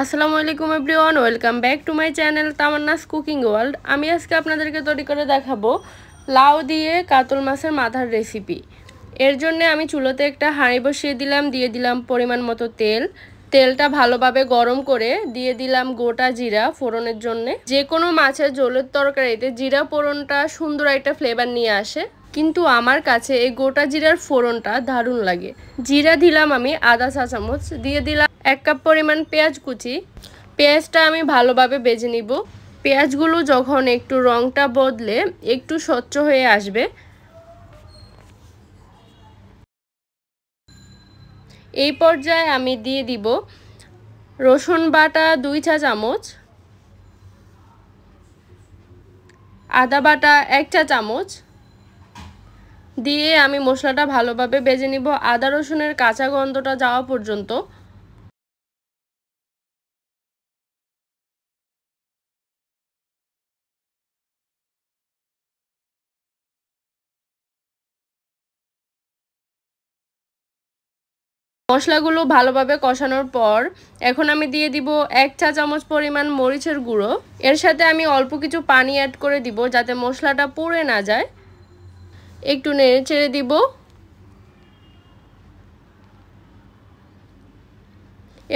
আসসালামু আলাইকুম everyone, welcome back to my channel Tamanna's cooking world. আমি আজকে আপনাদেরকে তৈরি করে দেখাবো লাউ দিয়ে কাতল মাছের মাথার রেসিপি। এর জন্য আমি চুলোতে একটা হাঁড়ি বসিয়ে দিলাম, দিয়ে দিলাম পরিমাণ মতো তেল। তেলটা ভালোভাবে গরম করে দিয়ে দিলাম গোটা জিরা ফোড়নের জন্য। যে কোনো মাছের ঝোলের তরকারিতে জিরা ফোড়নটা সুন্দর একটা ফ্লেভার নিয়ে আসে, কিন্তু আমার কাছে এই গোটা জিরার ফোড়নটা দারুণ লাগে। জিরা দিলাম আমি আধা চা চামচ, দিয়ে দিলাম 1 কাপ পরিমাণ পেঁয়াজ কুচি। পেঁয়াজটা আমি ভালোভাবে ভেজে নিব। পেঁয়াজগুলো যখন একটু রংটা বদলে একটু স্বচ্ছ হয়ে আসবে, এই পর্যায়ে আমি দিয়ে দিব রসুন বাটা 2 চা চামচ, আদা বাটা 1 চা চামচ দিয়ে আমি মশলাটা ভালোভাবে ভেজে নিব আদা রসুনের কাঁচা গন্ধটা যাওয়া পর্যন্ত। মশলাগুলো ভালোভাবে কষানোর পর এখন আমি দিয়ে দিব 1 চা চামচ পরিমাণ মরিচের গুঁড়ো। এর সাথে আমি অল্প কিছু পানি অ্যাড করে দিব যাতে মশলাটা পুড়ে না যায়। একটু নেড়ে চেড়ে দিব।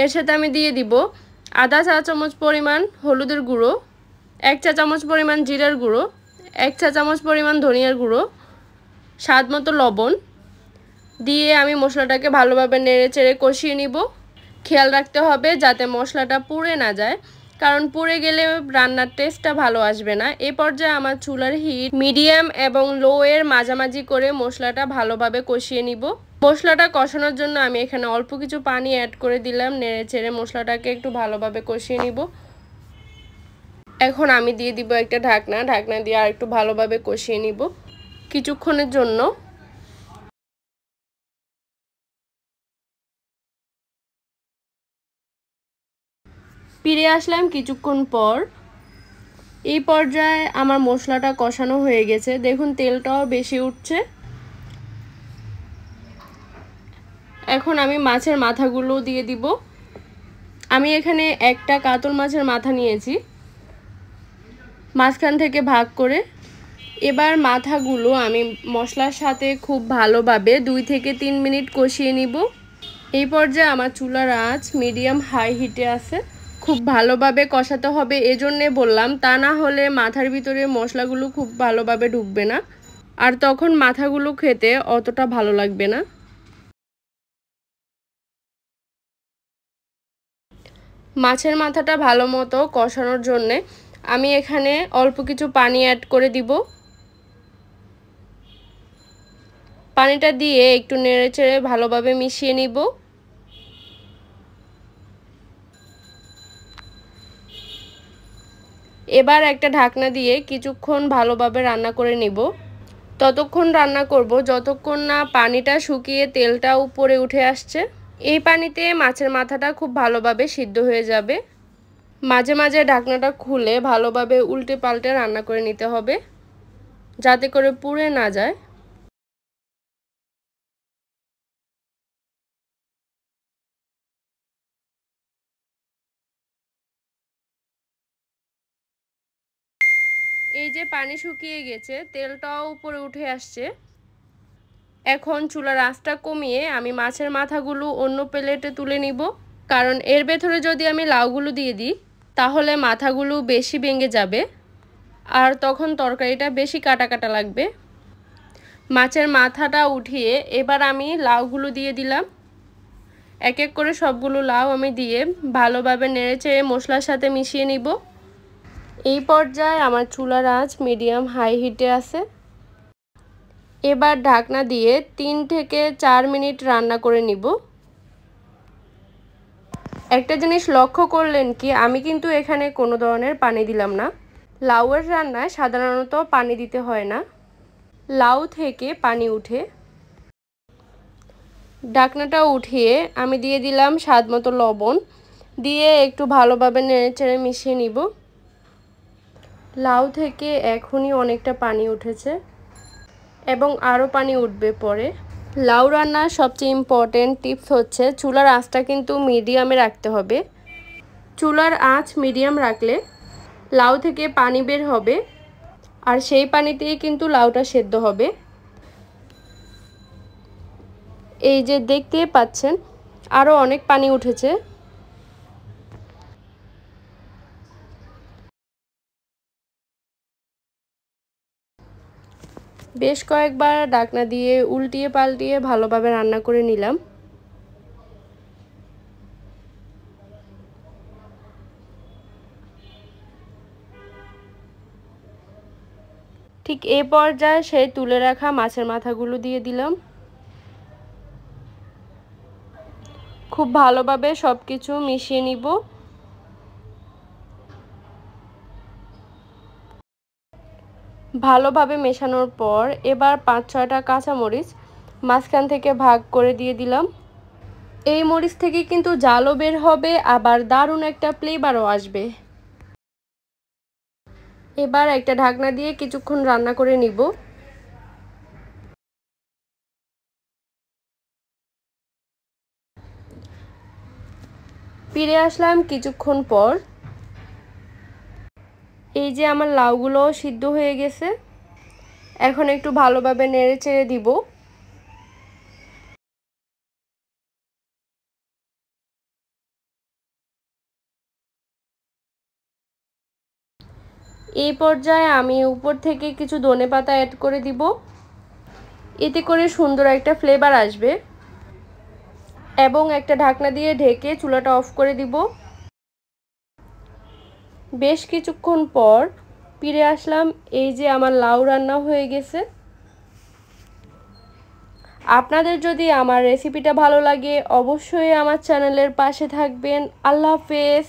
এর সাথে আমি দিয়ে দিব আধা চা চামচ পরিমাণ হলুদের গুঁড়ো, 1 চা চামচ পরিমাণ জিরার গুঁড়ো, 1 চা চামচ পরিমাণ ধনিয়ার গুঁড়ো, স্বাদ মতো লবণ দিয়ে আমি মশলাটাকে ভালোভাবে নেড়ে চেড়ে কষিয়ে নিব। খেয়াল রাখতে হবে যাতে মশলাটা পুড়ে না যায়, কারণ পুড়ে গেলে রান্নার টেস্টটা ভালো আসবে না। এই পর্যায়ে আমার চুলার হিট মিডিয়াম এবং লো এর মাঝামাঝি করে মশলাটা ভালোভাবে কষিয়ে নিব। মশলাটা কষানোর জন্য আমি এখানে অল্প কিছু পানি অ্যাড করে দিলাম। নেড়ে চেড়ে মশলাটাকে একটু ভালোভাবে কষিয়ে নিব। এখন আমি দিয়ে দিব একটা ঢাকনা দিয়ে আর একটু ভালোভাবে কষিয়ে নিব কিছুক্ষণের জন্য। ফিরে আসলাম কিছুক্ষণ পর। এই পর্যায়ে আমার মশলাটা কষানো হয়ে গেছে, দেখুন তেলটাও বেশি উঠছে। এখন আমি মাছের মাথাগুলো দিয়ে দিব। আমি এখানে একটা কাতল মাছের মাথা নিয়েছি, মাঝখান থেকে ভাগ করে। এবার মাথাগুলো আমি মশলার সাথে খুব ভালোভাবে 2 থেকে 3 মিনিট কষিয়ে নিব। এই পর্যায়ে আমার চুলার আঁচ মিডিয়াম হাই হিটে আছে। খুব ভালোভাবে কষাতে হবে, এজন্যে বললাম, তা না হলে মাথার ভিতরে মশলাগুলো খুব ভালোভাবে ঢুকবে না, আর তখন মাথাগুলো খেতে অতটা ভালো লাগবে না। মাছের মাথাটা ভালো মতো কষানোর জন্যে আমি এখানে অল্প কিছু পানি অ্যাড করে দিব। পানিটা দিয়ে একটু নেড়ে চেড়ে ভালোভাবে মিশিয়ে নিব। এবার একটা ঢাকনা দিয়ে কিছুক্ষণ ভালোভাবে রান্না করে নিব। ততক্ষণ রান্না করব যতক্ষণ না পানিটা শুকিয়ে তেলটা উপরে উঠে আসছে। এই পানিতে মাছের মাথাটা খুব ভালোভাবে সিদ্ধ হয়ে যাবে। মাঝে মাঝে ঢাকনাটা খুলে ভালোভাবে উল্টে পাল্টে রান্না করে নিতে হবে যাতে করে পুড়ে না যায়। এই যে পানি শুকিয়ে গেছে, তেলটাও উপরে উঠে আসছে। এখন চুলার আঁচটা কমিয়ে আমি মাছের মাথাগুলো অন্য প্লেটে তুলে নিব, কারণ এর ভেতরে যদি আমি লাউগুলো দিয়ে দিই তাহলে মাথাগুলো বেশি ভেঙে যাবে আর তখন তরকারিটা বেশি কাটা কাটা লাগবে। মাছের মাথাটা উঠিয়ে এবার আমি লাউগুলো দিয়ে দিলাম। এক এক করে সবগুলো লাউ আমি দিয়ে ভালোভাবে নেড়েচেড়ে মশলার সাথে মিশিয়ে নিব। এই পর্যায়ে আমার চুলার আঁচ মিডিয়াম হাই হিটে আছে। এবার ঢাকনা দিয়ে 3 থেকে 4 মিনিট রান্না করে নিব। একটা জিনিস লক্ষ্য করলেন কি, আমি কিন্তু এখানে কোনো ধরনের পানি দিলাম না। লাউয়ের রান্নায় সাধারণত পানি দিতে হয় না, লাউ থেকে পানি উঠে। ঢাকনাটা উঠিয়ে আমি দিয়ে দিলাম স্বাদ মতো লবণ, দিয়ে একটু ভালোভাবে নেড়েচেড়ে মিশিয়ে নিব। লাউ থেকে এখনই অনেকটা পানি উঠেছে এবং আরও পানি উঠবে পরে। লাউ রান্নার সবচেয়ে ইম্পর্টেন্ট টিপস হচ্ছে চুলার আঁচটা কিন্তু মিডিয়ামে রাখতে হবে। চুলার আঁচ মিডিয়াম রাখলে লাউ থেকে পানি বের হবে, আর সেই পানিতেই কিন্তু লাউটা সেদ্ধ হবে। এই যে দেখতে পাচ্ছেন আরও অনেক পানি উঠেছে। বেশ কয়েকবার ঢাকনা দিয়ে উল্টিয়ে পাল্টিয়ে ভালোভাবে রান্না করে নিলাম। ঠিক এই পর্যায়ে সেই তুলে রাখা মাছের মাথাগুলো দিয়ে দিলাম। খুব ভালোভাবে সব কিছু মিশিয়ে নিব। ভালোভাবে মেশানোর পর এবার ৫-৬টা কাঁচামরিচ মাঝখান থেকে ভাগ করে দিয়ে দিলাম। এই মরিচ থেকে কিন্তু জালও বের হবে, আবার দারুণ একটা ফ্লেভারও আসবে। এবার একটা ঢাকনা দিয়ে কিছুক্ষণ রান্না করে নিব। ফিরে আসলাম কিছুক্ষণ পর। এই যে আমার লাউগুলো সিদ্ধ হয়ে গেছে, এখন একটু ভালোভাবে নেড়ে চেড়ে দিব। এই পর্যায়ে আমি উপর থেকে কিছু ধনেপাতা অ্যাড করে দিব। এতে করে সুন্দর একটা ফ্লেভার আসবে। এবং একটা ঢাকনা দিয়ে ঢেকে চুলাটা অফ করে দিব। বেশ কিছুক্ষণ পর ফিরে আসলাম। এই যে আমার লাউ রান্না হয়ে গেছে। আপনাদের যদি আমার রেসিপিটা ভালো লাগে অবশ্যই আমার চ্যানেলের পাশে থাকবেন। আল্লাহ হাফেজ।